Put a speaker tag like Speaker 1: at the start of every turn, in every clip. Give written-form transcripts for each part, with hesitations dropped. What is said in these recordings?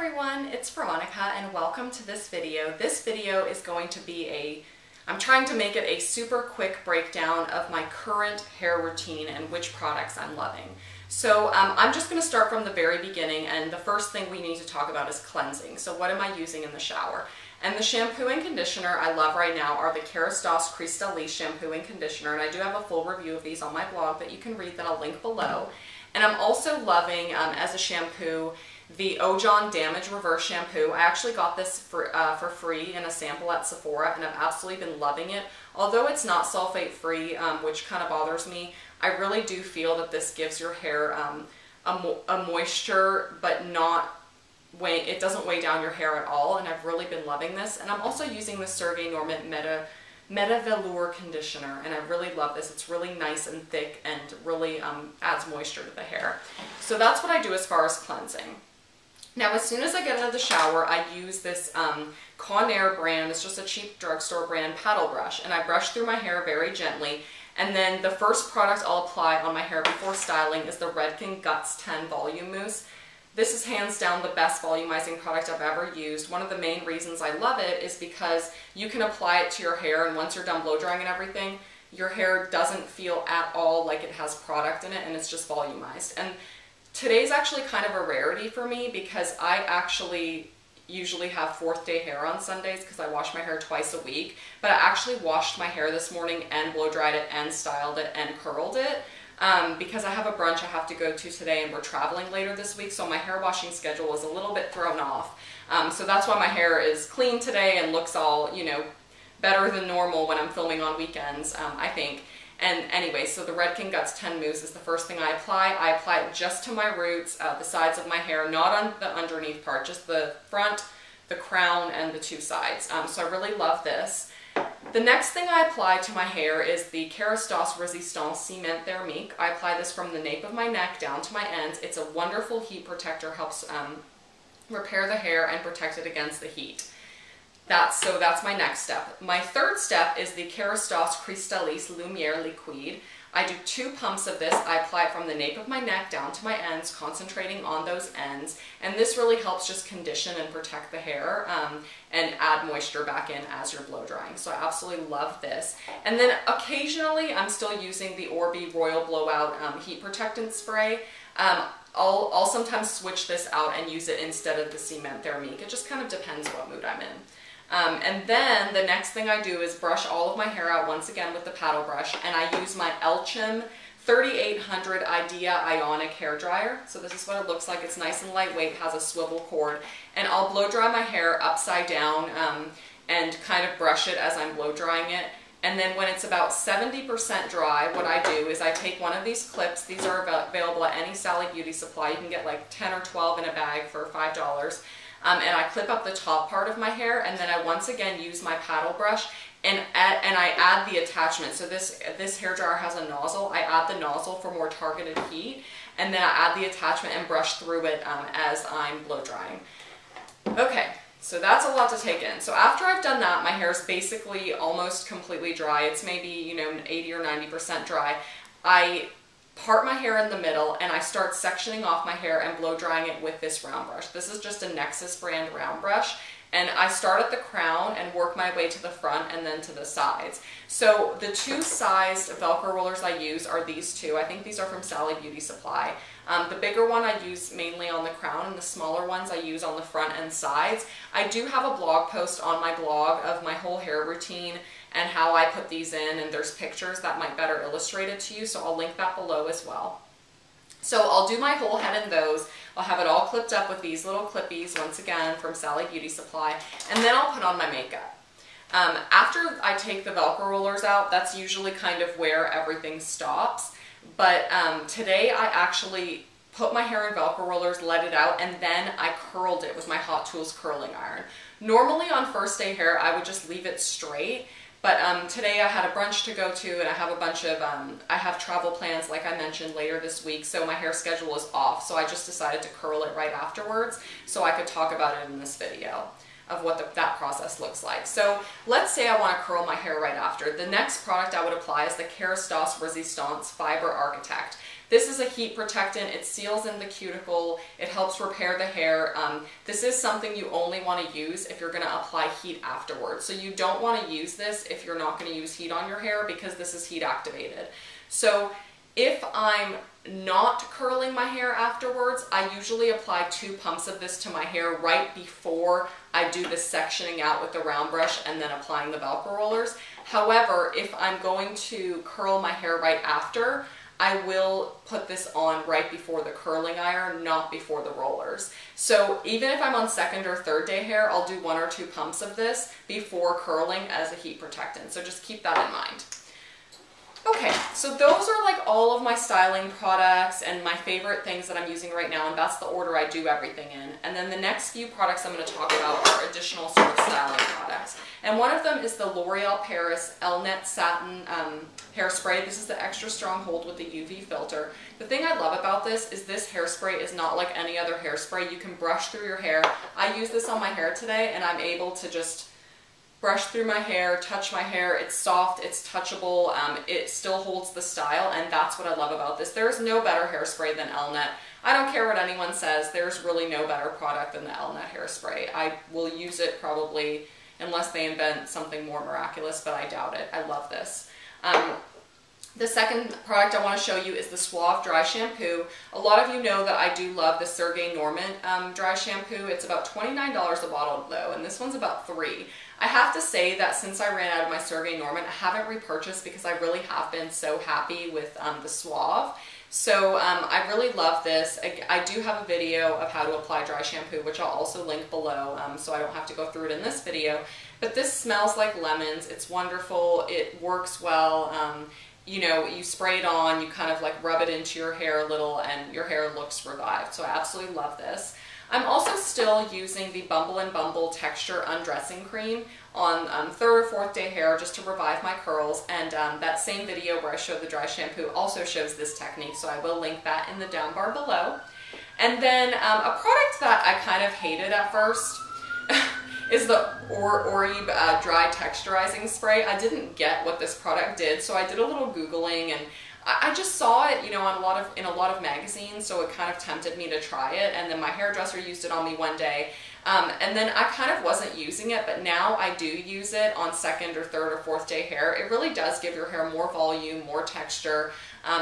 Speaker 1: everyone, it's Veronica and welcome to this video. This video is going to be I'm trying to make it a super quick breakdown of my current hair routine and which products I'm loving. So I'm just going to start from the very beginning, and the first thing we need to talk about is cleansing. So what am I using in the shower? And the shampoo and conditioner I love right now are the Kerastase Crystalliste shampoo and conditioner, and I do have a full review of these on my blog that you can read that I'll link below. And I'm also loving, as a shampoo, the Ojon Damage Reverse Shampoo. I actually got this for free in a sample at Sephora, and I've absolutely been loving it. Although it's not sulfate free, which kind of bothers me, I really do feel that this gives your hair a moisture, but not it doesn't weigh down your hair at all, and I've really been loving this. And I'm also using the Serge Normant Meta Velour conditioner, and I really love this. It's really nice and thick and really adds moisture to the hair. So that's what I do as far as cleansing. Now, as soon as I get out of the shower, I use this Conair brand. It's just a cheap drugstore brand paddle brush, and I brush through my hair very gently. And then the first product I'll apply on my hair before styling is the Redken Guts 10 Volume Mousse. This is hands down the best volumizing product I've ever used. One of the main reasons I love it is because you can apply it to your hair, and once you're done blow drying and everything, your hair doesn't feel at all like it has product in it, and it's just volumized. And today's actually kind of a rarity for me because I actually usually have 4th day hair on Sundays because I wash my hair twice a week, but I actually washed my hair this morning and blow dried it and styled it and curled it. Because I have a brunch I have to go to today, and we're traveling later this week, so my hair washing schedule is a little bit thrown off. So that's why my hair is clean today and looks all, you know, better than normal when I'm filming on weekends, I think. And anyway, so the Redken Guts 10 Mousse is the first thing I apply. I apply it just to my roots, the sides of my hair, not on the underneath part, just the front, the crown, and the two sides. So I really love this. The next thing I apply to my hair is the Kerastase Resistance Ciment Therique. I apply this from the nape of my neck down to my ends. It's a wonderful heat protector, helps repair the hair and protect it against the heat. That's my next step. My third step is the Kerastase Crystalliste Lumirere Liquide. I do 2 pumps of this. I apply it from the nape of my neck down to my ends, concentrating on those ends. And this really helps just condition and protect the hair and add moisture back in as you're blow drying. So I absolutely love this. And then occasionally I'm still using the Oribe Royal Blowout heat protectant spray. I'll sometimes switch this out and use it instead of the Ciment Therique. It just kind of depends what mood I'm in. And then the next thing I do is brush all of my hair out once again with the paddle brush, and I use my elchim 3800 Idea Ionic hair dryer. So this is what it looks like. It's nice and lightweight, has a swivel cord, and I'll blow dry my hair upside down and kind of brush it as I'm blow drying it. And then when it's about 70% dry, what I do is I take one of these clips. These are available at any Sally Beauty Supply. You can get like 10 or 12 in a bag for $5. And I clip up the top part of my hair, and then I once again use my paddle brush and I add the attachment. So this hairdryer has a nozzle. I add the nozzle for more targeted heat, and then I add the attachment and brush through it as I'm blow drying. Okay, so that's a lot to take in. So after I've done that, my hair is basically almost completely dry. It's maybe, you know, 80 or 90% dry. I part my hair in the middle, and I start sectioning off my hair and blow drying it with this round brush. This is just a Nexus brand round brush, and I start at the crown and work my way to the front and then to the sides. So the 2 sized Velcro rollers I use are these 2. I think these are from Sally Beauty Supply. The bigger one I use mainly on the crown, and the smaller ones I use on the front and sides. I do have a blog post on my blog of my whole hair routine and how I put these in, and there's pictures that might better illustrate it to you, so I'll link that below as well. So I'll do my whole head in those. I'll have it all clipped up with these little clippies, once again from Sally Beauty Supply, and then I'll put on my makeup. After I take the Velcro rollers out, that's usually kind of where everything stops, but today I actually put my hair in Velcro rollers, let it out, and then I curled it with my Hot Tools curling iron. Normally on first day hair, I would just leave it straight, but today I had a brunch to go to, and I have a bunch of, I have travel plans like I mentioned later this week, so my hair schedule is off, so I just decided to curl it right afterwards so I could talk about it in this video. of what that process looks like. So let's say I want to curl my hair right after. The next product I would apply is the Kerastase Resistance Fibre Architecte. This is a heat protectant. It seals in the cuticle. It helps repair the hair. This is something you only want to use if you're going to apply heat afterwards. So you don't want to use this if you're not going to use heat on your hair, because this is heat activated. So if I'm not curling my hair afterwards, I usually apply 2 pumps of this to my hair right before I do the sectioning out with the round brush and then applying the Velcro rollers. However, if I'm going to curl my hair right after, I will put this on right before the curling iron, not before the rollers. So even if I'm on 2nd or 3rd day hair, I'll do 1 or 2 pumps of this before curling as a heat protectant. So just keep that in mind. Okay, so those are like all of my styling products and my favorite things that I'm using right now, and that's the order I do everything in. And then the next few products I'm going to talk about are additional sort of styling products. And one of them is the L'Oreal Paris Elnet Satin Hairspray. This is the extra strong hold with the UV filter. The thing I love about this is this hairspray is not like any other hairspray. You can brush through your hair. I use this on my hair today, and I'm able to just brush through my hair, touch my hair. It's soft, it's touchable, it still holds the style, and that's what I love about this. There's no better hairspray than Elnet. I don't care what anyone says, there's really no better product than the Elnet hairspray. I will use it probably unless they invent something more miraculous, but I doubt it. I love this. The second product I want to show you is the Suave Dry Shampoo. A lot of you know that I do love the Serge Normant dry shampoo. It's about $29 a bottle though, and this one's about $3. I have to say that since I ran out of my Serge Normant, I haven't repurchased because I really have been so happy with the Suave. So I really love this. I do have a video of how to apply dry shampoo, which I'll also link below, so I don't have to go through it in this video. But this smells like lemons. It's wonderful. It works well. You know, you spray it on, you kind of like rub it into your hair a little, and your hair looks revived. So I absolutely love this. I'm also still using the Bumble Texture Undressing Cream on 3rd or 4th day hair just to revive my curls, and that same video where I showed the dry shampoo also shows this technique, so I will link that in the down bar below. And then a product that I kind of hated at first is the Oribe Dry Texturizing Spray. I didn't get what this product did, so I did a little Googling, and I just saw it, you know, in a lot of magazines, so it kind of tempted me to try it, and then my hairdresser used it on me one day, and then I kind of wasn't using it, but now I do use it on 2nd or 3rd or 4th day hair. It really does give your hair more volume, more texture,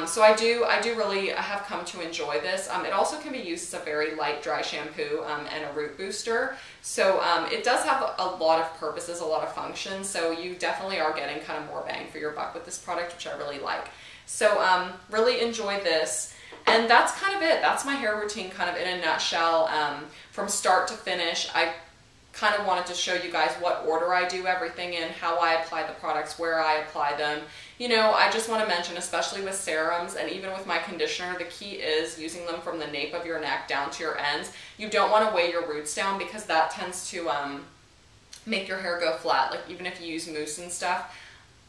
Speaker 1: so I have come to enjoy this. It also can be used as a very light dry shampoo and a root booster, so it does have a lot of purposes, a lot of functions, so you definitely are getting kind of more bang for your buck with this product, which I really like. So really enjoy this, and that's kind of it. That's my hair routine kind of in a nutshell. From start to finish, I kind of wanted to show you guys what order I do everything in, how I apply the products, where I apply them. You know, I just want to mention, especially with serums and even with my conditioner, the key is using them from the nape of your neck down to your ends. You don't want to weigh your roots down because that tends to make your hair go flat. Like even if you use mousse and stuff,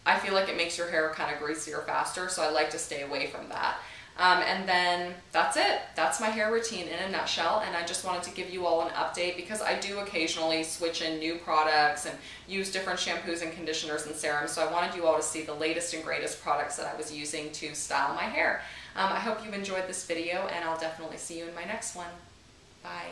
Speaker 1: I feel like it makes your hair kind of greasier faster, so I like to stay away from that. And then that's it. That's my hair routine in a nutshell, and I just wanted to give you all an update because I do occasionally switch in new products and use different shampoos and conditioners and serums, so I wanted you all to see the latest and greatest products that I was using to style my hair. I hope you enjoyed this video, and I'll definitely see you in my next one. Bye.